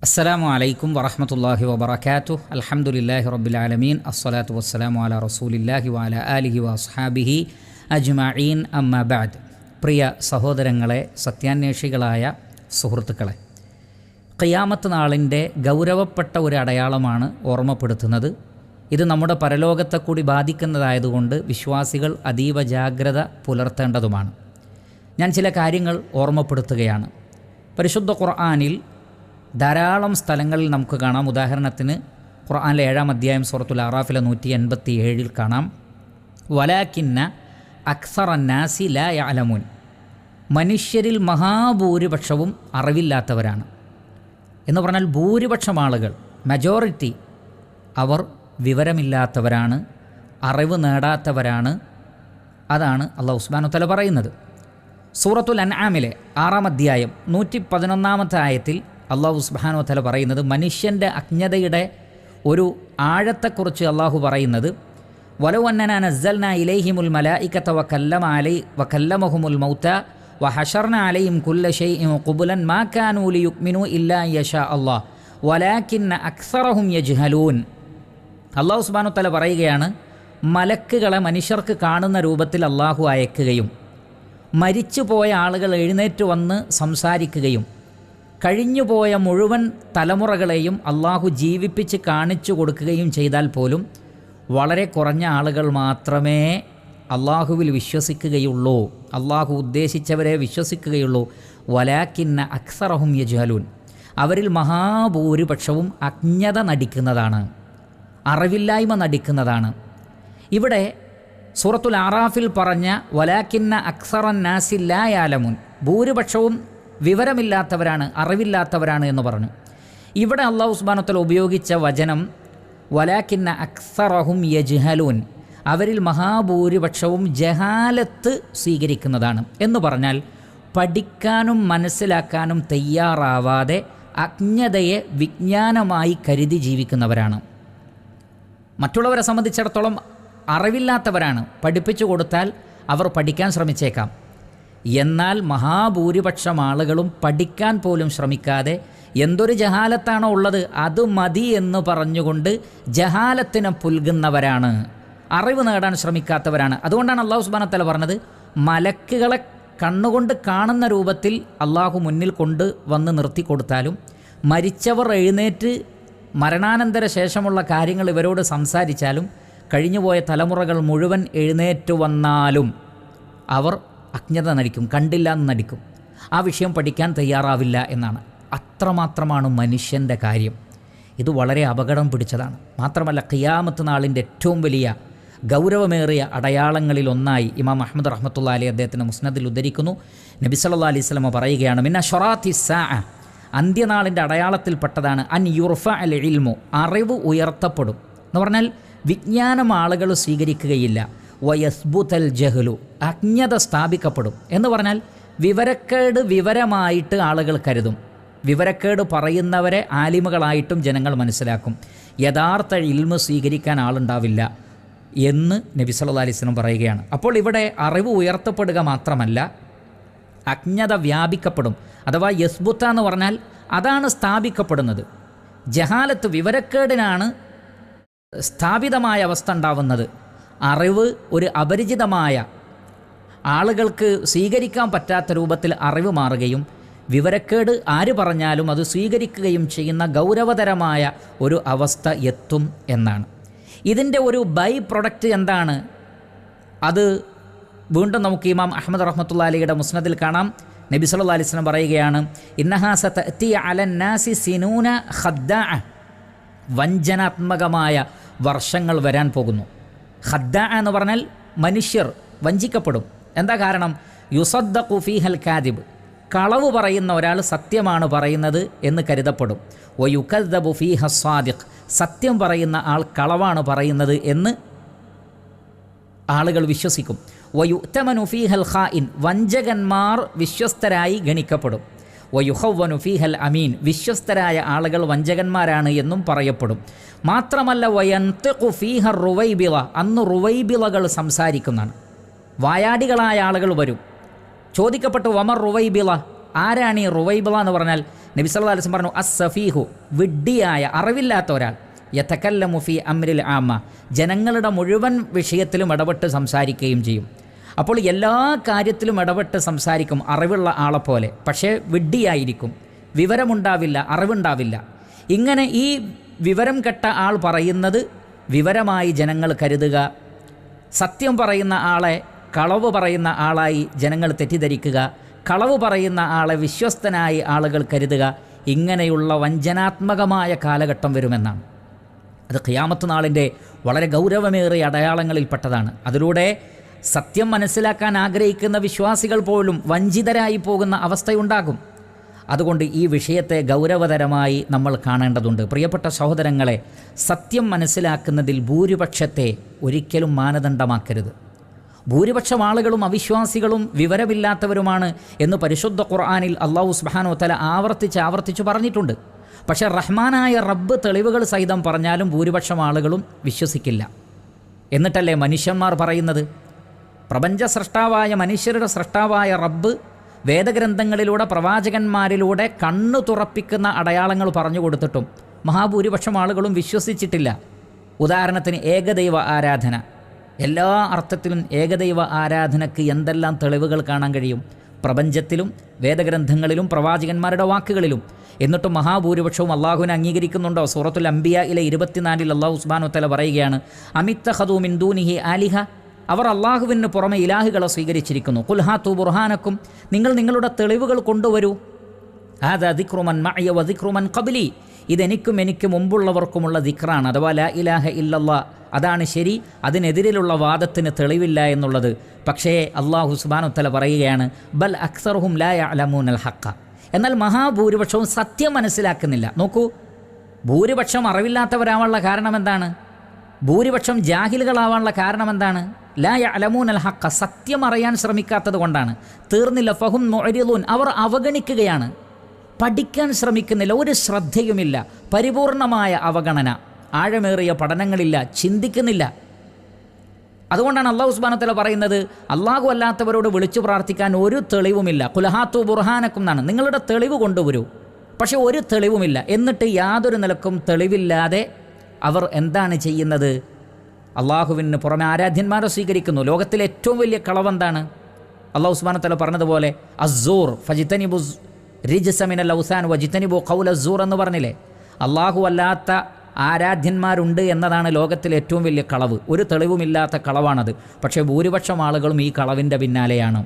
അസ്സലാമു അലൈക്കും വറഹ്മത്തുള്ളാഹി വബറകാതുഹു. അൽഹംദുലില്ലാഹി റബ്ബിൽ ആലമീൻ. അസ്സലാത്തു വസ്സലാമു അലാ റസൂലില്ലാഹി വഅലാ ആലിഹി വഅസ്ഹാബിഹി അജ്മഈൻ. അമ്മാ ബഅദ്. പ്രിയ സഹോദരങ്ങളെ, സത്യാന്വേഷികളായ സുഹൃത്തുക്കളെ, ഖിയാമത്ത് നാളിൻ്റെ ഗൗരവപ്പെട്ട ഒരു അടയാളമാണ് ഓർമ്മപ്പെടുത്തുന്നത്. ഇത് നമ്മുടെ പരലോകത്തെ കൂടി ബാധിക്കുന്നതായതുകൊണ്ട് വിശ്വാസികൾ അതീവ ജാഗ്രത പുലർത്തേണ്ടതുമാണ്. ഞാൻ ചില കാര്യങ്ങൾ ഓർമ്മപ്പെടുത്തുകയാണ്. പരിശുദ്ധ ഖുർആനിൽ ധാരാളം സ്ഥലങ്ങളിൽ നമുക്ക് കാണാം. ഉദാഹരണത്തിന് ഖുർആനിലെ 7-ാം അധ്യായം സൂറത്തുൽ അറാഫിലെ 187 കാണാം, വലാകിന്ന അക്സറന്നാസി ലാ യഅലമൂൻ. മനുഷ്യരിൽ മഹാഭൂരിപക്ഷവും അറിവില്ലാത്തവരാണ് എന്ന് പറഞ്ഞാൽ ഭൂരിപക്ഷം ആളുകൾ, മജോറിറ്റി, അവർ വിവരമില്ലാത്തവരാണ്, അറിവ് നേടാത്തവരാണ്. അതാണ് അല്ലാഹു സുബ്ഹാനഹു വ തആല പറയുന്നത്. സൂറത്തുൽ അൻആമിലെ 6-ാം അധ്യായം 111-ാമത്തെ ആയത്തിൽ അല്ലാഹു സുബ്ഹാനഹു വ തആല പറയുന്നത്, മനുഷ്യൻ്റെ അജ്ഞതയുടെ ഒരു ആഴത്തെക്കുറിച്ച് അല്ലാഹു പറയുന്നത്, വലൗ അന്നനാ നസ്സൽനാ ഇലൈഹിമുൽ മലായികത വകല്ലമഹുമുൽ മൗത വഹശർനാ അലൈഹിം കുല്ല ശൈഇൻ ഖുബുലൻ മാ കാനൂ ലിയുഅ്മിനൂ ഇല്ലാ യശാ അല്ലാഹ് വലാകിന്ന അക്സറഹും യജ്ഹലൂൻ. അല്ലാഹു സുബ്ഹാനഹു വ തആല പറയുകയാണ്, മലക്കുകളെ മനുഷ്യർക്ക് കാണുന്ന രൂപത്തിൽ അല്ലാഹു അയക്കുകയും മരിച്ചുപോയ ആളുകൾ എഴുന്നേറ്റ് വന്ന് സംസാരിക്കുകയും കഴിഞ്ഞുപോയ മുഴുവൻ തലമുറകളെയും അള്ളാഹു ജീവിപ്പിച്ച് കാണിച്ചു കൊടുക്കുകയും ചെയ്താൽ പോലും വളരെ കുറഞ്ഞ ആളുകൾ മാത്രമേ അള്ളാഹുവിൽ വിശ്വസിക്കുകയുള്ളൂ, അള്ളാഹു ഉദ്ദേശിച്ചവരെ വിശ്വസിക്കുകയുള്ളൂ. വലാകിന്ന അക്സറഹും യജ്ഹലൂൻ. അവരിൽ മഹാഭൂരിപക്ഷവും അജ്ഞത നടിക്കുന്നതാണ്, അറിവില്ലായ്മ നടിക്കുന്നതാണ്. ഇവിടെ സൂറത്തുൽ അറാഫിൽ പറഞ്ഞ വലാകിന്ന അക്സറന്നാസി ലാ യഅലമൂൻ, ഭൂരിപക്ഷവും വിവരമില്ലാത്തവരാണ്, അറിവില്ലാത്തവരാണ് എന്ന് പറഞ്ഞു. ഇവിടെ അല്ലാഹു സുബ്ഹാനഹു വ തആല ഉപയോഗിച്ച വചനം വലാകിന്ന അക്സറഹും യജ്ഹലൂൻ, അവരിൽ മഹാഭൂരിപക്ഷവും ജഹാലത്ത് സ്വീകരിക്കുന്നതാണ് എന്ന് പറഞ്ഞാൽ പഠിക്കാനും മനസ്സിലാക്കാനും തയ്യാറാവാതെ അജ്ഞതയെ വിജ്ഞാനമായി കരുതി ജീവിക്കുന്നവരാണ്. മറ്റുള്ളവരെ സംബന്ധിച്ചിടത്തോളം അറിവില്ലാത്തവരാണ്, പഠിപ്പിച്ചു കൊടുത്താൽ അവർ പഠിക്കാൻ ശ്രമിച്ചേക്കാം. എന്നാൽ മഹാഭൂരിപക്ഷം ആളുകളും പഠിക്കാൻ പോലും ശ്രമിക്കാതെ എന്തൊരു ജഹാലത്താണോ ഉള്ളത് അത് മതി എന്ന് പറഞ്ഞുകൊണ്ട് ജഹാലത്തിനെ പുൽകുന്നവരാണ്, അറിവ് നേടാൻ ശ്രമിക്കാത്തവരാണ്. അതുകൊണ്ടാണ് അല്ലാഹു സുബ്ഹാനഹു വ തആല പറഞ്ഞത്, മലക്കുകളെ കണ്ണുകൊണ്ട് കാണുന്ന രൂപത്തിൽ അല്ലാഹു മുന്നിൽ കൊണ്ട് വന്ന് നിർത്തിക്കൊടുത്താലും മരിച്ചവർ എഴുന്നേറ്റ് മരണാനന്തര ശേഷമുള്ള കാര്യങ്ങൾ ഇവരോട് സംസാരിച്ചാലും കഴിഞ്ഞുപോയ തലമുറകൾ മുഴുവൻ എഴുന്നേറ്റ് വന്നാലും അവർ അജ്ഞത നടിക്കും, കണ്ടില്ല എന്ന് നടിക്കും, ആ വിഷയം പഠിക്കാൻ തയ്യാറാവില്ല എന്നാണ്. അത്രമാത്രമാണ് മനുഷ്യൻ്റെ കാര്യം. ഇത് വളരെ അപകടം പിടിച്ചതാണ്. മാത്രമല്ല, ഖിയാമത്ത് നാളിൻ്റെ ഏറ്റവും വലിയ ഗൗരവമേറിയ അടയാളങ്ങളിലൊന്നായി ഇമാം അഹ്മദ് റഹ്മത്തുള്ളാഹി അലൈഹി അദ്ദേഹത്തിൻ്റെ മുസ്നദിൽ ഉദ്ധരിക്കുന്നു. നബി സല്ലല്ലാഹു അലൈഹി വസല്ലം പറയുകയാണ്, മിൻ അശ്റാത്തി സ്സാഅ, അന്ത്യനാളിൻ്റെ അടയാളത്തിൽപ്പെട്ടതാണ് അൻ യുർഫഅൽ ഇൽമു, അറിവ് ഉയർത്തപ്പെടും എന്ന് പറഞ്ഞാൽ വിജ്ഞാനം ആളുകൾ സ്വീകരിക്കുകയില്ല. വയസ്ബുതൽ ജഹ്ലു, അജ്ഞത സ്ഥാപിക്കപ്പെടും എന്ന് പറഞ്ഞാൽ വിവരക്കേട് വിവരമായിട്ട് ആളുകൾ കരുതും, വിവരക്കേട് പറയുന്നവരെ ആലിമുകളായിട്ടും ജനങ്ങൾ മനസ്സിലാക്കും, യഥാർത്ഥ ഇൽമ് സ്വീകരിക്കാൻ ആളുണ്ടാവില്ല എന്ന് നബി സല്ലല്ലാഹു അലൈഹി വസല്ലം പറയുകയാണ്. അപ്പോൾ ഇവിടെ അറിവ് ഉയർത്തപ്പെടുക മാത്രമല്ല, അജ്ഞത വ്യാപിക്കപ്പെടും. അഥവാ യസ്ബുത്ത എന്ന് പറഞ്ഞാൽ അതാണ് സ്ഥാപിക്കപ്പെടുന്നത്. ജഹാലത്ത്, വിവരക്കേടിനാണ് സ്ഥാപിതമായ അവസ്ഥ ഉണ്ടാവുന്നത്. അറിവ് ഒരു അപരിചിതമായ ആളുകൾക്ക് സ്വീകരിക്കാൻ പറ്റാത്ത രൂപത്തിൽ അറിവ് മാറുകയും വിവരക്കേട് ആര് പറഞ്ഞാലും അത് സ്വീകരിക്കുകയും ചെയ്യുന്ന ഗൗരവതരമായ ഒരു അവസ്ഥ എത്തും എന്നാണ്. ഇതിൻ്റെ ഒരു ബൈ പ്രൊഡക്റ്റ് എന്താണ്? അത് വീണ്ടും നമുക്ക് ഇമാം അഹ്മദ് റഹ്മത്തുള്ളാഹി അലൈഹിയുടെ മുസ്നദിൽ കാണാം. നബി സല്ലല്ലാഹു അലൈഹി വസല്ലം പറയുകയാണ്, ഇന്നഹാ സതഅതി അലന്നാസി സിനൂന ഖദ്ദാഅ, വഞ്ചനാത്മകമായ വർഷങ്ങൾ വരാൻ പോകുന്നു. ഖദ്ദാഅ എന്ന് പറഞ്ഞാൽ മനുഷ്യർ വഞ്ചിക്കപ്പെടും. എന്താ കാരണം? യുസദ്ദഖു ഫീഹൽ കാദിബ്, കളവ് പറയുന്ന ഒരാൾ സത്യമാണ് പറയുന്നത് എന്ന് കരുതപ്പെടും. വയുകദ്ദബു ഫീഹ സ്വാദിഖ്, സത്യം പറയുന്ന ആൾ കളവാണ് പറയുന്നത് എന്ന് ആളുകൾ വിശ്വസിക്കും. വയുഅ്തമനു ഫീഹൽ ഖായിൻ, വഞ്ചകന്മാർ വിശ്വസ്തരായി ഗണിക്കപ്പെടും. വയുഖവ്വനു ഫീഹൽ അമീൻ, വിശ്വസ്തരായ ആളുകൾ വഞ്ചകന്മാരാണ് എന്നും പറയപ്പെടും. മാത്രമല്ല വയൻതിഖു ഫീഹ റുവൈബിള, അന്ന് റുവൈബിളകൾ സംസാരിക്കുന്നതാണ്. വായാടികളായ ആളുകൾ വരും. ചോദിക്കപ്പെട്ടു, വമർ റുവൈബിള, ആരാണ് ഈ റുവൈബിള എന്ന് പറഞ്ഞാൽ നബി സല്ലല്ലാഹു അലൈഹി വസല്ലം പറഞ്ഞു, അസ്സഫീഹു, വിഡ്ഢിയായ അറിവില്ലാത്ത ഒരാൾ, യതകല്ലമു ഫീ അംരിൽ ആമ്മ, ജനങ്ങളുടെ മുഴുവൻ വിഷയത്തിലും ഇടപെട്ട് സംസാരിക്കുകയും ചെയ്യും. അപ്പോൾ എല്ലാ കാര്യത്തിലും ഇടപെട്ട് സംസാരിക്കും അറിവുള്ള ആളെപ്പോലെ, പക്ഷേ വിഡ്ഢിയായിരിക്കും, വിവരമുണ്ടാവില്ല, അറിവുണ്ടാവില്ല. ഇങ്ങനെ ഈ വിവരം കെട്ട ആൾ പറയുന്നത് വിവരമായി ജനങ്ങൾ കരുതുക, സത്യം പറയുന്ന ആളെ കളവ് പറയുന്ന ആളായി ജനങ്ങൾ തെറ്റിദ്ധരിക്കുക, കളവ് പറയുന്ന ആളെ വിശ്വസ്തനായി ആളുകൾ കരുതുക. ഇങ്ങനെയുള്ള വഞ്ചനാത്മകമായ കാലഘട്ടം വരുമെന്നാണ്. അത് ഖിയാമത്ത് നാളിൻ്റെ വളരെ ഗൗരവമേറിയ അടയാളങ്ങളിൽപ്പെട്ടതാണ്. അതിലൂടെ സത്യം മനസ്സിലാക്കാൻ ആഗ്രഹിക്കുന്ന വിശ്വാസികൾ പോലും വഞ്ചിതരായി പോകുന്ന അവസ്ഥയുണ്ടാകും. അതുകൊണ്ട് ഈ വിഷയത്തെ ഗൗരവതരമായി നമ്മൾ കാണേണ്ടതുണ്ട്. പ്രിയപ്പെട്ട സഹോദരങ്ങളെ, സത്യം മനസ്സിലാക്കുന്നതിൽ ഭൂരിപക്ഷത്തെ ഒരിക്കലും മാനദണ്ഡമാക്കരുത്. ഭൂരിപക്ഷം ആളുകളും അവിശ്വാസികളും വിവരമില്ലാത്തവരുമാണ് എന്ന് പരിശുദ്ധ ഖുർആനിൽ അല്ലാഹു സുബ്ഹാനഹു വ തആല ആവർത്തിച്ച് പറഞ്ഞിട്ടുണ്ട്. പക്ഷേ റഹ്മാനായ റബ്ബ് തെളിവുകൾ സഹിതം പറഞ്ഞാലും ഭൂരിപക്ഷം ആളുകളും വിശ്വസിക്കില്ല. എന്നിട്ടല്ലേ മനുഷ്യന്മാർ പറയുന്നത്? പ്രപഞ്ച സൃഷ്ടാവായ മനുഷ്യരുടെ സൃഷ്ടാവായ റബ്ബ് വേദഗ്രന്ഥങ്ങളിലൂടെ പ്രവാചകന്മാരിലൂടെ കണ്ണു തുറപ്പിക്കുന്ന അടയാളങ്ങൾ പറഞ്ഞു കൊടുത്തിട്ടും മഹാഭൂരിപക്ഷം ആളുകളും വിശ്വസിച്ചിട്ടില്ല. ഉദാഹരണത്തിന് ഏകദൈവ ആരാധന. എല്ലാ അർത്ഥത്തിലും ഏകദൈവ ആരാധനയ്ക്ക് എന്തെല്ലാം തെളിവുകൾ കാണാൻ കഴിയും? പ്രപഞ്ചത്തിലും വേദഗ്രന്ഥങ്ങളിലും പ്രവാചകന്മാരുടെ വാക്കുകളിലും. എന്നിട്ടും മഹാഭൂരിപക്ഷവും അള്ളാഹുവിനെ അംഗീകരിക്കുന്നുണ്ടോ? സൂറത്തുൽ അംബിയയിലെ 24 അല്ലാഹു സുബ്ഹാനഹു വ തആല പറയുകയാണ്, അമിത്തഖദൂ മിൻ ദൂനിഹി ആലിഹ, അവർ അള്ളാഹുവിന് പുറമെ ഇലാഹുകളെ സ്വീകരിച്ചിരിക്കുന്നു. ഖുൽ ഹാതു ബുർഹാനക്കും, നിങ്ങൾ നിങ്ങളുടെ തെളിവുകൾ കൊണ്ടുവരൂ. ഹാദാ ദിക്റു മൻ മഅയ വ ദിക്റു മൻ ഖബ്ലി, ഇതെനിക്കും എനിക്ക് മുമ്പുള്ളവർക്കുമുള്ള ദിക്റാണ്, അഥവാ ലാ ഇലാഹ ഇല്ലല്ലാ, അതാണ് ശരി, അതിനെതിരിലുള്ള വാദത്തിന് തെളിവില്ല എന്നുള്ളത്. പക്ഷേ അള്ളാഹു സുബ്ഹാനഹു വ തആല പറയുകയാണ്, ബൽ അക്സറുഹും ലാ യഅലമൂനൽ ഹഖ, എന്നാൽ മഹാഭൂരിപക്ഷവും സത്യം മനസ്സിലാക്കുന്നില്ല. നോക്കൂ, ഭൂരിപക്ഷം അറിവില്ലാത്തവരാവാനുള്ള കാരണം എന്താണ്? ഭൂരിപക്ഷം ജാഹിലുകളാവാനുള്ള കാരണം എന്താണ്? ലാ യഅലമൂനൽ ഹഖ, സത്യം അറിയാൻ ശ്രമിക്കാത്തത് കൊണ്ടാണ്. തീർന്നില്ല, ഫഹും മുഅ്രിദൂൻ, അവർ അവഗണിക്കുകയാണ്, പഠിക്കാൻ ശ്രമിക്കുന്നില്ല, ഒരു ശ്രദ്ധയുമില്ല, പരിപൂർണമായ അവഗണന, ആഴമേറിയ പഠനങ്ങളില്ല, ചിന്തിക്കുന്നില്ല. അതുകൊണ്ടാണ് അല്ലാഹു സുബ്ഹാനഹു വ തആല പറയുന്നത്, അല്ലാഹു അല്ലാത്തവരോട് വിളിച്ചു പ്രാർത്ഥിക്കാൻ ഒരു തെളിവുമില്ല. ഖുൽ ഹാതു ബുർഹാനക്കും എന്നാണ്, നിങ്ങളുടെ തെളിവ് കൊണ്ടുവരൂ. പക്ഷെ ഒരു തെളിവുമില്ല. എന്നിട്ട് യാതൊരു നിലക്കും തെളിവില്ലാതെ അവർ എന്താണ് ചെയ്യുന്നത്? അള്ളാഹുവിന് പുറമെ ആരാധ്യന്മാരെ സ്വീകരിക്കുന്നു. ലോകത്തിലെ ഏറ്റവും വലിയ കളവെന്താണ്? അല്ലാഹു സുബ്ഹാനഹു വ തആല പറഞ്ഞതുപോലെ, അസ്സൂർ ഫജിതനിബു റിജ്സ മിനൽ ഔസാൻ വജിതനിബു ഖൗല അസ്സൂർ എന്ന് പറഞ്ഞില്ലേ? അള്ളാഹു അല്ലാത്ത ആരാധ്യന്മാരുണ്ട് എന്നതാണ് ലോകത്തിലെ ഏറ്റവും വലിയ കളവ്. ഒരു തെളിവുമില്ലാത്ത കളവാണത്. പക്ഷേ ഭൂരിപക്ഷം ആളുകളും ഈ കളവിൻ്റെ പിന്നാലെയാണ്.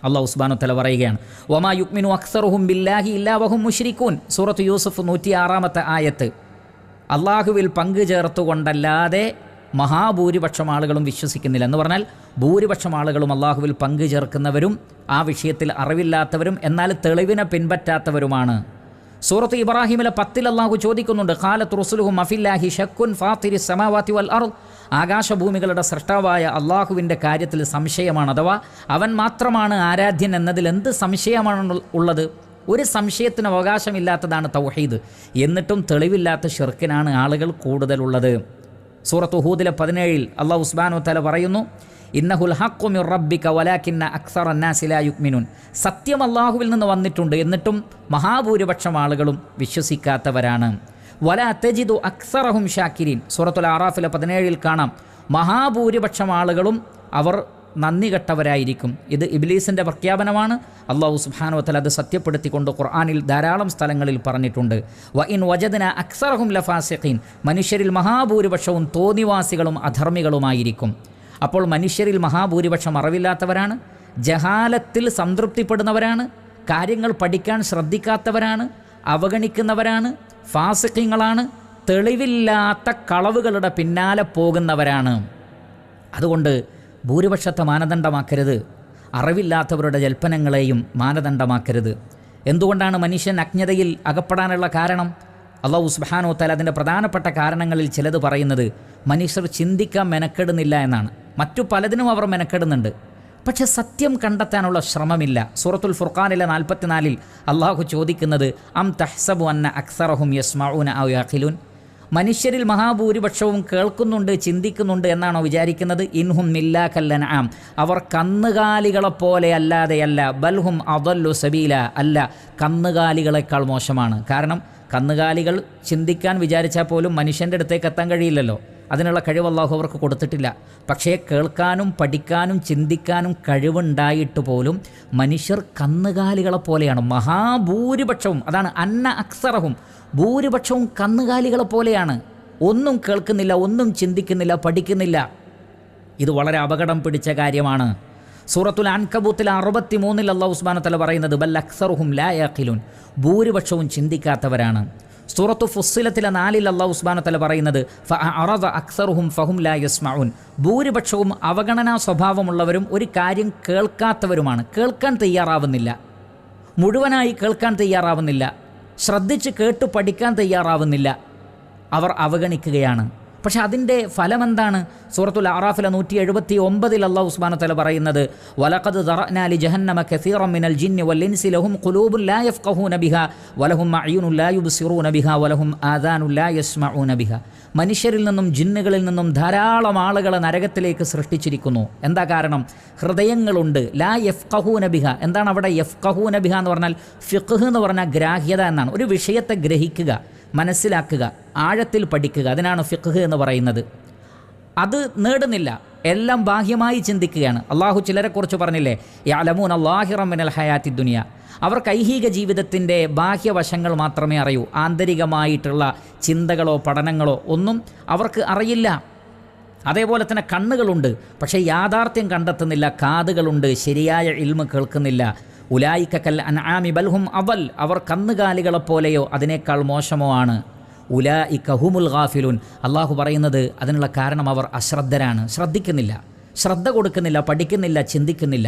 അല്ലാഹു സുബ്ഹാനഹു വ തആല പറയുകയാണ്, വമാ യുഅ്മിനു അക്സറുഹും ബില്ലാഹി ഇല്ലാ വഹും മുശ്രികൂൻ. സൂറത്ത് യൂസുഫ് 106 ആയത്ത്. അള്ളാഹുവിൽ പങ്കു ചേർത്തുകൊണ്ടല്ലാതെ മഹാഭൂരിപക്ഷം ആളുകളും വിശ്വസിക്കുന്നില്ല. എന്ന് പറഞ്ഞാൽ ഭൂരിപക്ഷം ആളുകളും അള്ളാഹുവിൽ പങ്കു ചേർക്കുന്നവരും ആ വിഷയത്തിൽ അറിവില്ലാത്തവരും എന്നാൽ തെളിവിനെ പിൻപറ്റാത്തവരുമാണ്. സൂറത്ത് ഇബ്രാഹിമിലെ 10 അല്ലാഹു ചോദിക്കുന്നുണ്ട്, ഖാലത്ത് റുസുലുഹും അഫില്ലാഹി ശക്കുൻ ഫാത്തിരിസ് സമാവാതി വൽ അർദ്, ആകാശഭൂമികളുടെ സൃഷ്ടാവായ അള്ളാഹുവിൻ്റെ കാര്യത്തിൽ സംശയമാണ്, അഥവാ അവൻ മാത്രമാണ് ആരാധ്യൻ എന്നതിൽ എന്ത് സംശയമാണ് ഉള്ളത്? ഒരു സംശയത്തിന് അവകാശമില്ലാത്തതാണ് തൗഹീദ്. എന്നിട്ടും തെളിവില്ലാത്ത ശിർക്കിനാണ് ആളുകൾ കൂടുതലുള്ളത്. സൂറത്ത് ഹൂദിലെ 17 അല്ലാഹു സുബ്ഹാനഹു വ തആല പറയുന്നു, ഇന്നഹുൽ ഹഖ്ഖു മിർ റബ്ബിക വലാകിന്ന അക്സറൻ നാസി ലാ യുഅ്മിനൂൻ. സത്യം അള്ളാഹുവിൽ നിന്ന് വന്നിട്ടുണ്ട്, എന്നിട്ടും മഹാഭൂരിപക്ഷം ആളുകളും വിശ്വസിക്കാത്തവരാണ്. വലാ തജിദു അക്സറഹും ഷാക്കിരീൻ. സൂറത്തുൽ അറാഫിലെ 17 കാണാം, മഹാഭൂരിപക്ഷം ആളുകളും അവർ നന്ദി കെട്ടവരായിരിക്കും. ഇത് ഇബ്ലീസിൻ്റെ പ്രഖ്യാപനമാണ്. അല്ലാഹു സുബ്ഹാനഹു വ തആല അത് സത്യപ്പെടുത്തിക്കൊണ്ട് ഖുർആനിൽ ധാരാളം സ്ഥലങ്ങളിൽ പറഞ്ഞിട്ടുണ്ട്. വ ഇൻ വജദ്ന അക്സറഹും ലഫാസിഖീൻ, മനുഷ്യരിൽ മഹാഭൂരിപക്ഷവും തോന്നിവാസികളും അധർമ്മികളുമായിരിക്കും. അപ്പോൾ മനുഷ്യരിൽ മഹാഭൂരിപക്ഷം അറിവില്ലാത്തവരാണ്, ജഹാലത്തിൽ സംതൃപ്തിപ്പെടുന്നവരാണ്, കാര്യങ്ങൾ പഠിക്കാൻ ശ്രദ്ധിക്കാത്തവരാണ്, അവഗണിക്കുന്നവരാണ്, ഫാസിഖീങ്ങളാണ്, തെളിവില്ലാത്ത കളവുകളുടെ പിന്നാലെ പോകുന്നവരാണ്. അതുകൊണ്ട് ഭൂരിപക്ഷത്തെ മാനദണ്ഡമാക്കരുത്, അറിവില്ലാത്തവരുടെ ജൽപ്പനങ്ങളെയും മാനദണ്ഡമാക്കരുത്. എന്തുകൊണ്ടാണ് മനുഷ്യൻ അജ്ഞതയിൽ അകപ്പെടാനുള്ള കാരണം? അല്ലാഹു സുബ്ഹാനഹു വ തആല അതിൻ്റെ പ്രധാനപ്പെട്ട കാരണങ്ങളിൽ ചിലത് പറയുന്നത് മനുഷ്യർ ചിന്തിക്കാൻ മെനക്കെടുന്നില്ല എന്നാണ്. മറ്റു പലതിനും അവർ മെനക്കെടുന്നുണ്ട്, പക്ഷെ സത്യം കണ്ടെത്താനുള്ള ശ്രമമില്ല. സൂറത്തുൽ ഫുർഖാനിലെ 44 അള്ളാഹു ചോദിക്കുന്നത്, അം തഹ്സബു അന്ന അക്സറഹും യസ്മഊന ഔ യഖിലൂൻ, മനുഷ്യരിൽ മഹാഭൂരിപക്ഷവും കേൾക്കുന്നുണ്ട്, ചിന്തിക്കുന്നുണ്ട് എന്നാണോ വിചാരിക്കുന്നത്? ഇൻഹും ഇല്ലാ കല്ലൻആം, അവർ കന്നുകാലികളെപ്പോലെ അല്ലാതെയല്ല. ബൽഹും അദല്ലു സബീല, അല്ല, കന്നുകാലികളെക്കാൾ മോശമാണ്. കാരണം കന്നുകാലികൾ ചിന്തിക്കാൻ വിചാരിച്ചാൽ പോലും മനുഷ്യൻ്റെ അടുത്തേക്ക് എത്താൻ കഴിയില്ലല്ലോ. അതിനുള്ള കഴിവ് അല്ലാഹു അവർക്ക് കൊടുത്തിട്ടില്ല. പക്ഷേ കേൾക്കാനും പഠിക്കാനും ചിന്തിക്കാനും കഴിവുണ്ടായിട്ട് പോലും മനുഷ്യർ കന്നുകാലികളെപ്പോലെയാണ്. മഹാഭൂരിപക്ഷവും, അതാണ് അന്ന അക്സറഹും, ഭൂരിപക്ഷവും കന്നുകാലികളെപ്പോലെയാണ്. ഒന്നും കേൾക്കുന്നില്ല, ഒന്നും ചിന്തിക്കുന്നില്ല, പഠിക്കുന്നില്ല. ഇത് വളരെ അപകടം പിടിച്ച കാര്യമാണ്. സൂറത്തുൽ അൻകബൂത്തിൽ 63 അല്ലാഹു സുബ്ഹാനഹു വ തആല പറയുന്നത് ബൽ അക്സറുഹും ലാ യഖിലൂൻ, ഭൂരിപക്ഷവും ചിന്തിക്കാത്തവരാണ്. സൂറത്തു ഫുസ്സിലത്തിലെ 4 അല്ലാഹു സുബ്ഹാനഹു വ തആല പറയുന്നത് ഫഅറദ അക്സറുഹും ഫഹും ലാ യസ്മഊൻ, ഭൂരിപക്ഷവും അവഗണനാ സ്വഭാവമുള്ളവരും ഒരു കാര്യം കേൾക്കാത്തവരുമാണ്. കേൾക്കാൻ തയ്യാറാവുന്നില്ല, മുഴുവനായി കേൾക്കാൻ തയ്യാറാവുന്നില്ല, ശ്രദ്ധിച്ച് കേട്ട് പഠിക്കാൻ തയ്യാറാവുന്നില്ല, അവർ അവഗണിക്കുകയാണ്. പക്ഷെ അതിൻ്റെ ഫലമെന്താണ്? സൂറത്തുൽ അറാഫിലെ 179 അല്ലാഹു സുബ്ഹാനഹു വ തആല പറയുന്നത് വലഖദ് ദറഅനാ ലി ജഹന്നമ കസീറൻ മിനൽ ജിന്നി വൽ ഇൻസി ലഹും ഖുലൂബുൻ ലാ യഫ്ഖഹൂന ബിഹാ വലഹും അഅ്യുനുൻ ലാ യുബ്സിറൂന ബിഹാ വലഹും ആദാനുൻ ലാ യസ്മഊന ബിഹാ. മനുഷ്യരിൽ നിന്നും ജിന്നുകളിൽ നിന്നും ധാരാളം ആളുകളെ നരകത്തിലേക്ക് സൃഷ്ടിച്ചിരിക്കുന്നു. എന്താ കാരണം? ഹൃദയങ്ങളുണ്ട്. ലാ യഫ്ഖഹൂന ബിഹ. എന്താണ് അവിടെ യഫ്ഖഹൂന ബിഹ എന്ന് പറഞ്ഞാൽ? ഫിഖ്ഹ് എന്ന് പറഞ്ഞാൽ ഗ്രാഹ്യത എന്നാണ്. ഒരു വിഷയത്തെ ഗ്രഹിക്കുക, മനസ്സിലാക്കുക, ആഴത്തിൽ പഠിക്കുക, അതിനാണ് ഫിഖ്ഹ് എന്ന് പറയുന്നത്. അത് നേടുന്നില്ല, എല്ലാം ബാഹ്യമായി ചിന്തിക്കുകയാണ്. അള്ളാഹു ചിലരെക്കുറിച്ച് പറഞ്ഞില്ലേ, യഅലമൂന ളാഹിറൻ മിനൽ ഹയാത്തി ദുനിയ, അവർക്ക് ഐഹിക ജീവിതത്തിൻ്റെ ബാഹ്യവശങ്ങൾ മാത്രമേ അറിയൂ. ആന്തരികമായിട്ടുള്ള ചിന്തകളോ പഠനങ്ങളോ ഒന്നും അവർക്ക് അറിയില്ല. അതേപോലെ തന്നെ കണ്ണുകളുണ്ട്, പക്ഷേ യാഥാർത്ഥ്യം കണ്ടെത്തുന്നില്ല. കാതുകളുണ്ട്, ശരിയായ ഇൽമ് കേൾക്കുന്നില്ല. ഉലായിക കൽ അൻആമി ബൽഹും അദൽ, അവർ കന്നുകാലികളെപ്പോലെയോ അതിനേക്കാൾ മോശമോ ആണ്. ഉലായിക ഹുമുൽ ഗാഫിലൂൻ, അള്ളാഹു പറയുന്നത് അതിനുള്ള കാരണം അവർ അശ്രദ്ധരാണ്, ശ്രദ്ധിക്കുന്നില്ല, ശ്രദ്ധ കൊടുക്കുന്നില്ല, പഠിക്കുന്നില്ല, ചിന്തിക്കുന്നില്ല.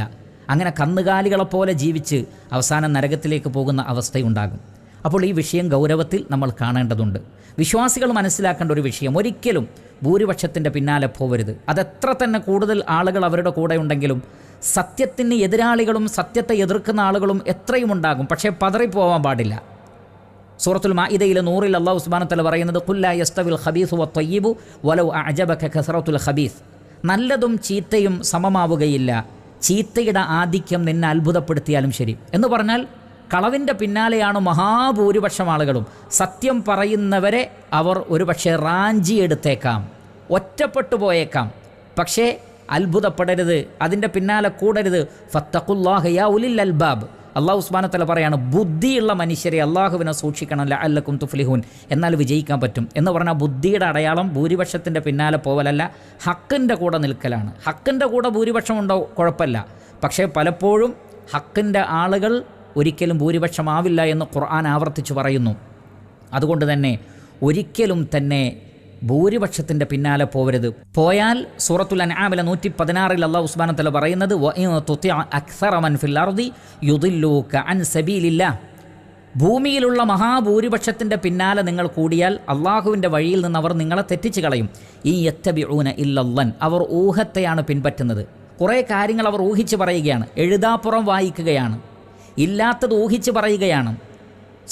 അങ്ങനെ കന്നുകാലികളെപ്പോലെ ജീവിച്ച് അവസാനം നരകത്തിലേക്ക് പോകുന്ന അവസ്ഥയുണ്ടാകും. അപ്പോൾ ഈ വിഷയം ഗൗരവത്തിൽ നമ്മൾ കാണേണ്ടതുണ്ട്. വിശ്വാസികൾ മനസ്സിലാക്കേണ്ട ഒരു വിഷയം, ഒരിക്കലും ഭൂരിപക്ഷത്തിൻ്റെ പിന്നാലെ പോവരുത്. അതെത്ര തന്നെ കൂടുതൽ ആളുകൾ അവരുടെ കൂടെ ഉണ്ടെങ്കിലും സത്യത്തിന് എതിരാളികളും സത്യത്തെ എതിർക്കുന്ന ആളുകളും എത്രയും ഉണ്ടാകും. പക്ഷേ പതറിപ്പോവാൻ പാടില്ല. സൂറത്തുൽ മാഇദയിലെ 100 അല്ലാഹു സുബ്ഹാനഹു വ തആല പറയുന്നത് ഖുൽ ലാ യസ്തവിൽ ഖബീസു വത്വയ്യിബു വലൗ അഅജബക കസറത്തുൽ ഖബീസ്, നല്ലതും ചീത്തയും സമമാവുകയില്ല, ചീത്തയുടെ ആധിക്യം നിന്നെ അത്ഭുതപ്പെടുത്തിയാലും ശരി. എന്ന് പറഞ്ഞാൽ കളവിൻ്റെ പിന്നാലെയാണ് മഹാഭൂരിപക്ഷം ആളുകളും. സത്യം പറയുന്നവരെ അവർ ഒരുപക്ഷെ റാഞ്ചിയെടുത്തേക്കാം, ഒറ്റപ്പെട്ടു പോയേക്കാം. പക്ഷേ അത്ഭുതപ്പെടരുത്, അതിൻ്റെ പിന്നാലെ കൂടരുത്. ഫത്തഖുല്ലാഹ യാ ഉലിൽ അൽബാബ്, അല്ലാഹു സുബ്ഹാനഹു വ തആല പറയാണ്, ബുദ്ധിയുള്ള മനുഷ്യരെ അള്ളാഹുവിനെ സൂക്ഷിക്കണം, ലഅല്ലക്കും തുഫ്ലിഹൂൻ, എന്നാൽ വിജയിക്കാൻ പറ്റും. എന്ന് പറഞ്ഞാൽ ബുദ്ധിയുടെ അടയാളം ഭൂരിപക്ഷത്തിൻ്റെ പിന്നാലെ പോവലല്ല, ഹക്കിൻ്റെ കൂടെ നിൽക്കലാണ്. ഹക്കിൻ്റെ കൂടെ ഭൂരിപക്ഷം ഉണ്ടോ കുഴപ്പമില്ല, പക്ഷേ പലപ്പോഴും ഹക്കിൻ്റെ ആളുകൾ ഒരിക്കലും ഭൂരിപക്ഷമാവില്ല എന്ന് ഖുർആൻ ആവർത്തിച്ച് പറയുന്നു. അതുകൊണ്ട് തന്നെ ഒരിക്കലും തന്നെ ഭൂരിപക്ഷത്തിൻ്റെ പിന്നാലെ പോവരുത്. പോയാൽ സൂറത്തുൽ അൻആമിലെ 116 അല്ലാഹു സുബ്ഹാനഹു വ തആല പറയുന്നത് വഇൻ തുതിഅ അക്സറ മൻ ഫിൽ അർദി യുദില്ലൂക അൻ സബീലില്ലാഹ്, ഭൂമിയിലുള്ള മഹാഭൂരിപക്ഷത്തിൻ്റെ പിന്നാലെ നിങ്ങൾ കൂടിയാൽ അള്ളാഹുവിൻ്റെ വഴിയിൽ നിന്ന് അവർ നിങ്ങളെ തെറ്റിച്ച് കളയും. ഈ യത്തബിഊന ഇല്ലല്ലൻ, അവർ ഊഹത്തെയാണ് പിൻപറ്റുന്നത്. കുറേ കാര്യങ്ങൾ അവർ ഊഹിച്ച് പറയുകയാണ്, എഴുതാപ്പുറം വായിക്കുകയാണ്, ഇല്ലാത്തത് ഊഹിച്ച് പറയുകയാണ്.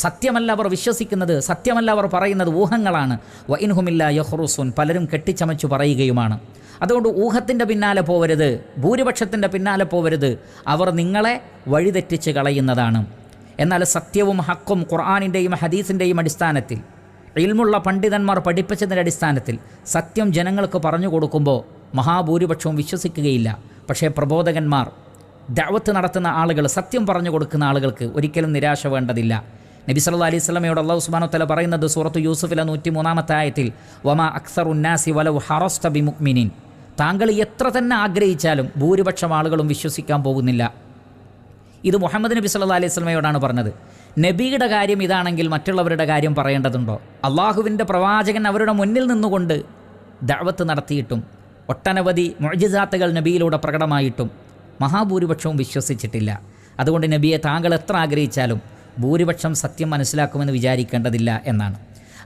സത്യമല്ല അവർ വിശ്വസിക്കുന്നത്, സത്യമല്ല അവർ പറയുന്നത്, ഊഹങ്ങളാണ്. വഇൻഹുമില്ലാ യഖ്റുസൂൻ, പലരും കെട്ടിച്ചമച്ചു പറയുകയുമാണ്. അതുകൊണ്ട് ഊഹത്തിൻ്റെ പിന്നാലെ പോവരുത്, ഭൂരിപക്ഷത്തിൻ്റെ പിന്നാലെ പോവരുത്, അവർ നിങ്ങളെ വഴിതെറ്റിച്ച് കളയുന്നതാണ്. എന്നാൽ സത്യവും ഹക്കും ഖുർആനിൻ്റെയും ഹദീസിൻ്റെയും അടിസ്ഥാനത്തിൽ, ഇൽമുള്ള പണ്ഡിതന്മാർ പഠിപ്പിച്ചതിൻ്റെ അടിസ്ഥാനത്തിൽ സത്യം ജനങ്ങൾക്ക് പറഞ്ഞു കൊടുക്കുമ്പോൾ മഹാഭൂരിപക്ഷവും വിശ്വസിക്കുകയില്ല. പക്ഷേ പ്രബോധകന്മാർ, ദഅവത്ത് നടത്തുന്ന ആളുകൾ, സത്യം പറഞ്ഞു കൊടുക്കുന്ന ആളുകൾക്ക് ഒരിക്കലും നിരാശ വേണ്ടതില്ല. നബി സല്ലല്ലാഹു അലൈഹി വസല്ലമയോട് അല്ലാഹു സുബ്ഹാനഹു വ തആല പറയുന്നത് സൂറത്തു യൂസുഫിലെ 103 ആയത്തിൽ വമാ അക്സറുന്നാസി വലൗ ഹറസ്ത ബിമുഅ്മിനീൻ, താങ്കൾ എത്ര തന്നെ ആഗ്രഹിച്ചാലും ഭൂരിപക്ഷം ആളുകളും വിശ്വസിക്കാൻ പോകുന്നില്ല. ഇത് മുഹമ്മദ് നബി സല്ലല്ലാഹു അലൈഹി വസല്ലമയോടാണ് പറഞ്ഞത്. നബിയുടെ കാര്യം ഇതാണെങ്കിൽ മറ്റുള്ളവരുടെ കാര്യം പറയേണ്ടതുണ്ടോ? അള്ളാഹുവിൻ്റെ പ്രവാചകൻ അവരുടെ മുന്നിൽ നിന്നുകൊണ്ട് ദഅവത്ത് നടത്തിയിട്ടും ഒട്ടനവധി മുഅ്ജിസാത്തുകൾ നബിയിലൂടെ പ്രകടമായിട്ടും മഹാഭൂരിപക്ഷവും വിശ്വസിച്ചിട്ടില്ല. അതുകൊണ്ട് നബിയെ താങ്കൾ എത്ര ആഗ്രഹിച്ചാലും ഭൂരിപക്ഷം സത്യം മനസ്സിലാക്കുമെന്ന് വിചാരിക്കേണ്ടതില്ല എന്നാണ്.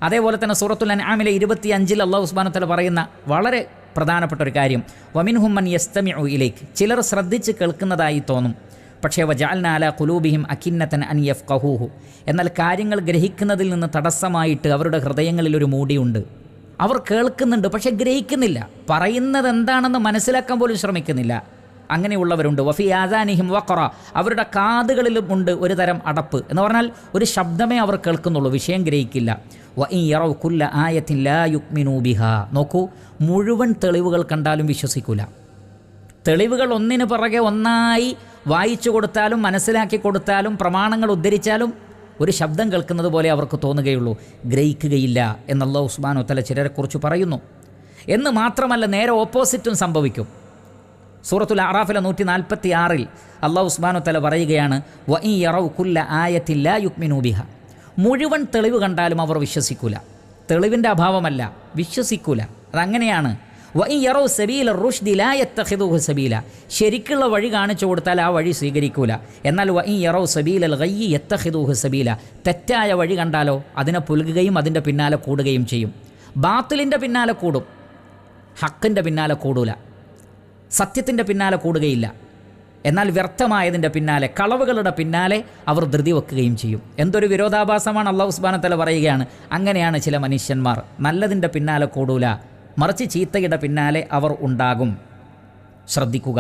അതേപോലെ തന്നെ സൂറത്തുൽ അൻആമിലെ 25 അല്ലാഹു സുബ്ഹാനഹു വ തആല പറയുന്ന വളരെ പ്രധാനപ്പെട്ട ഒരു കാര്യം, വമിൻഹും മൻ യസ്തമിഉ ഇലൈക്, ചിലർ ശ്രദ്ധിച്ച് കേൾക്കുന്നതായി തോന്നും, പക്ഷേ വജഅൽനാ അലാ ഖുലൂബിഹിം അകിന്നതൻ അൻ യഫ്ഖഹൂഹു, എന്നാൽ കാര്യങ്ങൾ ഗ്രഹിക്കുന്നതിൽ നിന്ന് തടസ്സമായിട്ട് അവരുടെ ഹൃദയങ്ങളിൽ ഒരു മൂടിയുണ്ട്. അവർ കേൾക്കുന്നുണ്ട്, പക്ഷേ ഗ്രഹിക്കുന്നില്ല. പറയുന്നത് എന്താണെന്ന് മനസ്സിലാക്കാൻ പോലും ശ്രമിക്കുന്നില്ല. അങ്ങനെയുള്ളവരുണ്ട്. വഫി ആദാനിഹിം വഖറ, അവരുടെ കാതുകളിലും ഉണ്ട് ഒരു തരം അടപ്പ്. എന്ന് പറഞ്ഞാൽ ഒരു ശബ്ദമേ അവർ കേൾക്കുന്നുള്ളൂ, വിഷയം ഗ്രഹിക്കില്ല. വഇൻ യറൗ കുല്ല ആയത്തിൻ ലാ യുഅ്മിനൂ ബിഹാ, നോക്കൂ, മുഴുവൻ തെളിവുകൾ കണ്ടാലും വിശ്വസിക്കൂല. തെളിവുകൾ ഒന്നിനു പുറകെ ഒന്നായി വായിച്ചു കൊടുത്താലും മനസ്സിലാക്കി കൊടുത്താലും പ്രമാണങ്ങൾ ഉദ്ധരിച്ചാലും ഒരു ശബ്ദം കേൾക്കുന്നത് പോലെ അവർക്ക് തോന്നുകയുള്ളൂ, ഗ്രഹിക്കുകയില്ല എന്ന് അല്ലാഹു സുബ്ഹാനഹു വ തആല ചിലരെക്കുറിച്ച് പറയുന്നു. എന്ന് മാത്രമല്ല, നേരെ ഓപ്പോസിറ്റും സംഭവിക്കും. സൂറത്തുൽ അറാഫിലെ 146 അല്ലാഹു സുബ്ഹാനഹു വ തആല പറയുകയാണ്, വഇൻ യറൗ കുല്ല ആയത്തിൻ ലാ യുഅ്മിനൂ ബിഹാ, മുഴുവൻ തെളിവ് കണ്ടാലും അവർ വിശ്വസിക്കൂല. തെളിവിൻ്റെ അഭാവമല്ല, വിശ്വസിക്കൂല. അതങ്ങനെയാണ്. വഇൻ യറൗ സബീല റുഷ്ദി ലാ യത്തഖിദൂഹു സബീല, ശരിക്കുള്ള വഴി കാണിച്ചു കൊടുത്താൽ ആ വഴി സ്വീകരിക്കൂല. എന്നാൽ വഇൻ യറൗ സബീലൽ ഗയ്യി യത്തഖിദൂഹു സബീല, തെറ്റായ വഴി കണ്ടാലോ അതിനെ പുൽകുകയും അതിൻ്റെ പിന്നാലെ കൂടുകയും ചെയ്യും. ബാത്തിലിൻ്റെ പിന്നാലെ കൂടും, ഹക്കിൻ്റെ പിന്നാലെ കൂടൂല. സത്യത്തിൻ്റെ പിന്നാലെ കൂടുകയില്ല. എന്നാൽ വ്യർത്ഥമായതിൻ്റെ പിന്നാലെ, കളവുകളുടെ പിന്നാലെ അവർ ധൃതി വെക്കുകയും ചെയ്യും. എന്തൊരു വിരോധാഭാസമാണ്. അല്ലാഹു സുബ്ഹാനഹു വ തആല പറയുകയാണ്, അങ്ങനെയാണ് ചില മനുഷ്യന്മാർ. നല്ലതിൻ്റെ പിന്നാലെ കൂടൂല, മറിച്ച് ചീത്തയുടെ പിന്നാലെ അവർ ഉണ്ടാകും. ശ്രദ്ധിക്കുക.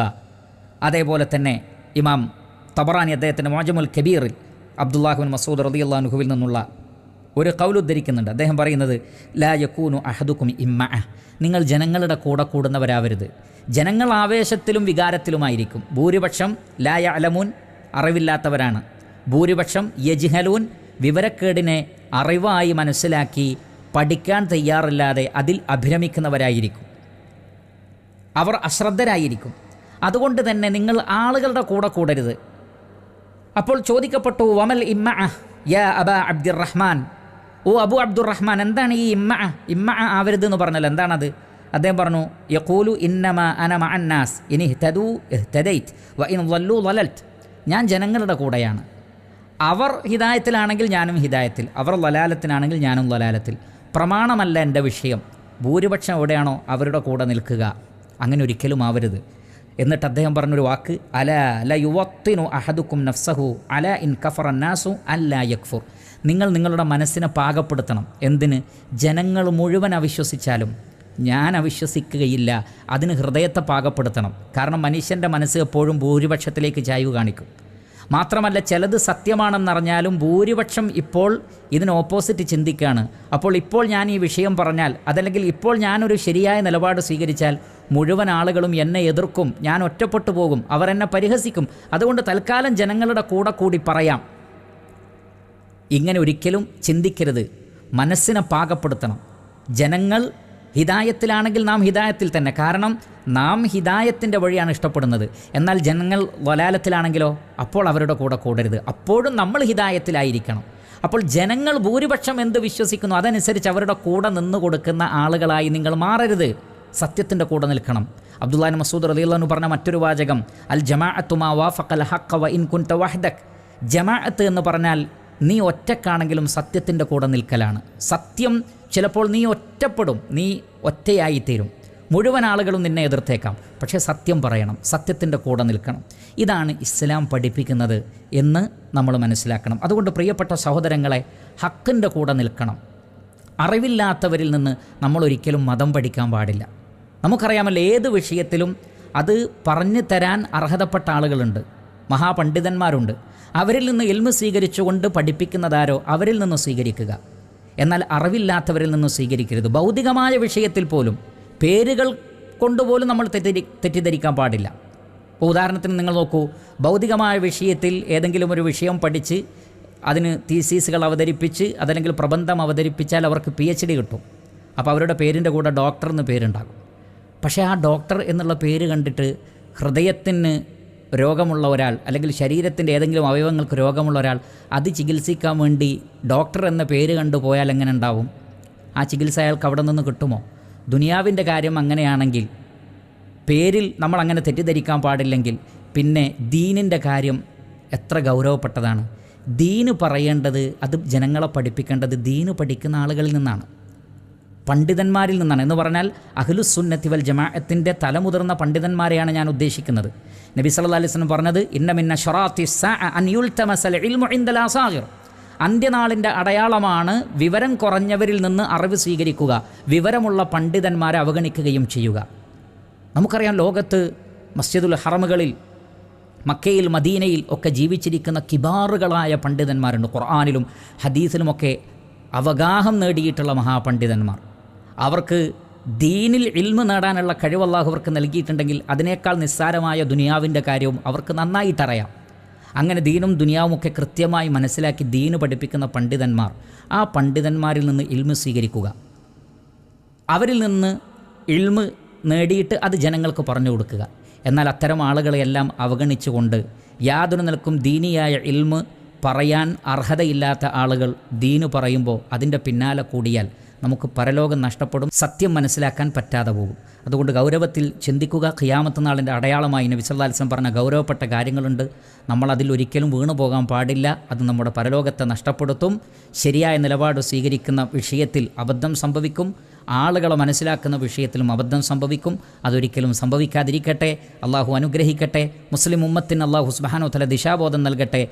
അതേപോലെ തന്നെ ഇമാം തബറാനി അദ്ദേഹത്തിൻ്റെ മുഅ്ജമുൽ കബീറിൽ അബ്ദുല്ലാഹി ബിൻ മസ്ഊദ് റളിയല്ലാഹു അൻഹുവിൽ നിന്നുള്ള ഒരു ഖൗൽ ഉദ്ധരിക്കുന്നുണ്ട്. അദ്ദേഹം പറയുന്നത്, ലാ യകൂനു അഹദുക്കും ഇമ്മഅ, നിങ്ങൾ ജനങ്ങളുടെ കൂടെ കൂടുന്നവരാവരുത്. ജനങ്ങൾ ആവേശത്തിലും വികാരത്തിലുമായിരിക്കും. ഭൂരിപക്ഷം ലാ യഅലമൂൻ, അറിവില്ലാത്തവരാണ്. ഭൂരിപക്ഷം യജ്ഹലൂൻ, വിവരക്കേടിനെ അറിവായി മനസ്സിലാക്കി പഠിക്കാൻ തയ്യാറില്ലാതെ അതിൽ അഭിരമിക്കുന്നവരായിരിക്കും. അവർ അശ്രദ്ധരായിരിക്കും. അതുകൊണ്ട് തന്നെ നിങ്ങൾ ആളുകളുടെ കൂടെ കൂടരുത്. അപ്പോൾ ചോദിക്കപ്പെട്ടു, വമൽ ഇമ്മഅ യാ അബാ അബ്ദുറഹ്മാൻ, ഓ അബു അബ്ദുറഹ്മാൻ, എന്താണ് ഈ ഇമ്മഅ ആവരുത് എന്ന് പറഞ്ഞാൽ എന്താണത്? അദ്ദേഹം പറഞ്ഞു, യഖൂലു ഇന്നമാ അന മഅന്നാസ് ഇൻ ഇഹ്തദൂ ഇഹ്തദൈത് വ ഇൻ ളല്ലൂ ളലൽത്, ഞാൻ ജനങ്ങളുടെ കൂടെയാണ്. അവർ ഹിദായത്തിലാണെങ്കിൽ ഞാനും ഹിദായത്തിൽ, അവർ ലലാലത്തിനാണെങ്കിൽ ഞാനും ലലാലത്തിൽ. പ്രമാണമല്ല എൻ്റെ വിഷയം. ഭൂരിപക്ഷം എവിടെയാണോ അവരുടെ കൂടെ നിൽക്കുക. അങ്ങനെ ഒരിക്കലും ആവരുത്. എന്നിട്ട് അദ്ദേഹം പറഞ്ഞൊരു വാക്ക്, അലാ ല യുവത്തിനു അഹദുക്കും നഫ്സഹു അലാ ഇൻ കഫറ നാസു അല്ലാ യക്ഫുർ, നിങ്ങൾ നിങ്ങളുടെ മനസ്സിനെ പാകപ്പെടുത്തണം. എന്തിന്? ജനങ്ങൾ മുഴുവൻ അവിശ്വസിച്ചാലും ഞാൻ അവിശ്വസിക്കുകയില്ല. അതിന് ഹൃദയത്തെ പാകപ്പെടുത്തണം. കാരണം മനുഷ്യൻ്റെ മനസ്സ് എപ്പോഴും ഭൂരിപക്ഷത്തിലേക്ക് ചായ്വ് കാണിക്കും. മാത്രമല്ല, ചിലത് സത്യമാണെന്നറിഞ്ഞാലും ഭൂരിപക്ഷം ഇപ്പോൾ ഇതിന് ഓപ്പോസിറ്റ് ചിന്തിക്കുകയാണ്. അപ്പോൾ ഇപ്പോൾ ഞാൻ ഈ വിഷയം പറഞ്ഞാൽ, അതല്ലെങ്കിൽ ഇപ്പോൾ ഞാനൊരു ശരിയായ നിലപാട് സ്വീകരിച്ചാൽ മുഴുവൻ ആളുകളും എന്നെ എതിർക്കും, ഞാൻ ഒറ്റപ്പെട്ടു പോകും, അവർ എന്നെ പരിഹസിക്കും. അതുകൊണ്ട് തൽക്കാലം ജനങ്ങളുടെ കൂടെ കൂടി പറയാം. ഇങ്ങനെ ഒരിക്കലും ചിന്തിക്കരുത്. മനസ്സിനെ പാകപ്പെടുത്തണം. ജനങ്ങൾ ഹിദായത്തിലാണെങ്കിൽ നാം ഹിദായത്തിൽ തന്നെ, കാരണം നാം ഹിദായത്തിൻ്റെ വഴിയാണ് ഇഷ്ടപ്പെടുന്നത്. എന്നാൽ ജനങ്ങൾ വലാലത്തിലാണെങ്കിലോ അപ്പോൾ അവരുടെ കൂടെ കൂടരുത്. അപ്പോഴും നമ്മൾ ഹിദായത്തിലായിരിക്കണം. അപ്പോൾ ജനങ്ങൾ ഭൂരിപക്ഷം എന്ത് വിശ്വസിക്കുന്നു അതനുസരിച്ച് അവരുടെ കൂടെ നിന്ന് കൊടുക്കുന്ന ആളുകളായി നിങ്ങൾ മാറരുത്. സത്യത്തിൻ്റെ കൂടെ നിൽക്കണം. അബ്ദുല്ലാഹി ബിൻ മസ്ഊദ് റളിയല്ലാഹു അൻഹു പറഞ്ഞ മറ്റൊരു വാചകം, അൽ ജമാഅത്തു മാ വാഫഖൽ ഹഖ്ഖ വ ഇൻ കുൻത വഹ്ദക്, ജമാഅത്ത് എന്ന് പറഞ്ഞാൽ നീ ഒറ്റക്കാണെങ്കിലും സത്യത്തിൻ്റെ കൂടെ നിൽക്കലാണ്. സത്യം ചിലപ്പോൾ നീ ഒറ്റപ്പെടും, നീ ഒറ്റയായിത്തീരും, മുഴുവൻ ആളുകളും നിന്നെ എതിർത്തേക്കാം. പക്ഷേ സത്യം പറയണം, സത്യത്തിൻ്റെ കൂടെ നിൽക്കണം. ഇതാണ് ഇസ്ലാം പഠിപ്പിക്കുന്നത് എന്ന് നമ്മൾ മനസ്സിലാക്കണം. അതുകൊണ്ട് പ്രിയപ്പെട്ട സഹോദരങ്ങളെ, ഹക്കിൻ്റെ കൂടെ നിൽക്കണം. അറിവില്ലാത്തവരിൽ നിന്ന് നമ്മളൊരിക്കലും മതം പഠിക്കാൻ പാടില്ല. നമുക്കറിയാമല്ലോ, ഏത് വിഷയത്തിലും അത് പറഞ്ഞു തരാൻ അർഹതപ്പെട്ട ആളുകളുണ്ട്, മഹാപണ്ഡിതന്മാരുണ്ട്. അവരിൽ നിന്ന് ഇൽമ് സ്വീകരിച്ചുകൊണ്ട് പഠിപ്പിക്കുന്നതാരോ അവരിൽ നിന്ന് സ്വീകരിക്കുക. എന്നാൽ അറിവില്ലാത്തവരിൽ നിന്ന് സ്വീകരിക്കരുത്. ഭൗതികമായ വിഷയത്തിൽ പോലും പേരുകൾ കൊണ്ടുപോലും നമ്മൾ തെറ്റിദ്ധരിക്കാൻ പാടില്ല. ഇപ്പോൾ ഉദാഹരണത്തിന് നിങ്ങൾ നോക്കൂ, ഭൗതികമായ വിഷയത്തിൽ ഏതെങ്കിലും ഒരു വിഷയം പഠിച്ച് അതിന് തീസീസുകൾ അവതരിപ്പിച്ച് അതല്ലെങ്കിൽ പ്രബന്ധം അവതരിപ്പിച്ചാൽ അവർക്ക് PhD കിട്ടും. അപ്പോൾ അവരുടെ പേരിൻ്റെ കൂടെ ഡോക്ടർ എന്ന് പേരുണ്ടാകും. പക്ഷേ ആ ഡോക്ടർ എന്നുള്ള പേര് കണ്ടിട്ട് ഹൃദയത്തിന് രോഗമുള്ള ഒരാൾ അല്ലെങ്കിൽ ശരീരത്തിൻ്റെ ഏതെങ്കിലും അവയവങ്ങൾക്ക് രോഗമുള്ള ഒരാൾ അത് ചികിത്സിക്കാൻ വേണ്ടി ഡോക്ടർ എന്ന പേര് കണ്ടുപോയാൽ എങ്ങനെ ഉണ്ടാവും? ആ ചികിത്സ അയാൾക്ക് അവിടെ നിന്ന് കിട്ടുമോ? ദുനിയാവിൻ്റെ കാര്യം അങ്ങനെയാണെങ്കിൽ, പേരിൽ നമ്മൾ അങ്ങനെ തെറ്റിദ്ധരിക്കാൻ പാടില്ലെങ്കിൽ, പിന്നെ ദീനിൻ്റെ കാര്യം എത്ര ഗൗരവപ്പെട്ടതാണ്. ദീന് പറയേണ്ടത്, അത് ജനങ്ങളെ പഠിപ്പിക്കേണ്ടത് ദീന് പഠിക്കുന്ന ആളുകളിൽ നിന്നാണ്. പണ്ഡിതന്മാരിൽ നിന്നാണ്. എന്ന് പറഞ്ഞാൽ അഹ്ലുസുന്നത്തി വൽ ജമാഅത്തിൻ്റെ തലമുതിർന്ന പണ്ഡിതന്മാരെയാണ് ഞാൻ ഉദ്ദേശിക്കുന്നത്. നബി സല്ലല്ലാഹു അലൈഹി വസല്ലം പറഞ്ഞത് ഇന്ന മിന്ന ശറാത്തി സഅ അൻ യുൽതമസൽ ഇൽമു ഇൻദൽ അസാഗിർ. അന്ത്യനാളിൻ്റെ അടയാളമാണ് വിവരം കുറഞ്ഞവരിൽ നിന്ന് അറിവ് സ്വീകരിക്കുക, വിവരമുള്ള പണ്ഡിതന്മാരെ അവഗണിക്കുകയും ചെയ്യുക. നമുക്കറിയാം, ലോകത്ത് മസ്ജിദുൽ ഹറമുകളിൽ, മക്കയിൽ, മദീനയിൽ ഒക്കെ ജീവിച്ചിരിക്കുന്ന കിബാറുകളായ പണ്ഡിതന്മാരുണ്ട്. ഖുർആനിലും ഹദീസിലുമൊക്കെ അവഗാഹം നേടിയിട്ടുള്ള മഹാപണ്ഡിതന്മാർ. അവർക്ക് ദീനിൽ ഇൽമ് നേടാനുള്ള കഴിവ് അല്ലാഹു അവർക്ക് നൽകിയിട്ടുണ്ടെങ്കിൽ അതിനേക്കാൾ നിസ്സാരമായ ദുനിയാവിൻ്റെ കാര്യവും അവർക്ക് നന്നായിട്ടറിയാം. അങ്ങനെ ദീനും ദുനിയാവും ഒക്കെ കൃത്യമായി മനസ്സിലാക്കി ദീന് പഠിപ്പിക്കുന്ന പണ്ഡിതന്മാർ, ആ പണ്ഡിതന്മാരിൽ നിന്ന് ഇൽമ് സ്വീകരിക്കുക, അവരിൽ നിന്ന് ഇൽമ് നേടിയിട്ട് അത് ജനങ്ങൾക്ക് പറഞ്ഞു കൊടുക്കുക. എന്നാൽ അത്തരം ആളുകളെയെല്ലാം അവഗണിച്ചുകൊണ്ട് യാതൊരു നിലക്കും ദീനിയായ ഇൽമ് പറയാൻ അർഹതയില്ലാത്ത ആളുകൾ ദീന് പറയുമ്പോൾ അതിൻ്റെ പിന്നാലെ കൂടിയാൽ നമുക്ക് പരലോകം നഷ്ടപ്പെടും, സത്യം മനസ്സിലാക്കാൻ പറ്റാതെ പോകും. അതുകൊണ്ട് ഗൗരവത്തിൽ ചിന്തിക്കുക. ഖിയാമത്ത് നാളിൻ്റെ അടയാളമായി നബി സല്ലല്ലാഹു അലൈഹി വസല്ലം പറഞ്ഞ ഗൗരവപ്പെട്ട കാര്യങ്ങളുണ്ട്. നമ്മളതിൽ ഒരിക്കലും വീണു പോകാൻ പാടില്ല. അത് നമ്മുടെ പരലോകത്തെ നഷ്ടപ്പെടുത്തും. ശരിയായ നിലപാട് സ്വീകരിക്കുന്ന വിഷയത്തിൽ അബദ്ധം സംഭവിക്കും, ആളുകളെ മനസ്സിലാക്കുന്ന വിഷയത്തിലും അബദ്ധം സംഭവിക്കും. അതൊരിക്കലും സംഭവിക്കാതിരിക്കട്ടെ. അള്ളാഹു അനുഗ്രഹിക്കട്ടെ. മുസ്ലിം ഉമ്മത്തിന് അള്ളാഹു സുബ്ഹാനഹു വ തആല ദിശാബോധം നൽകട്ടെ.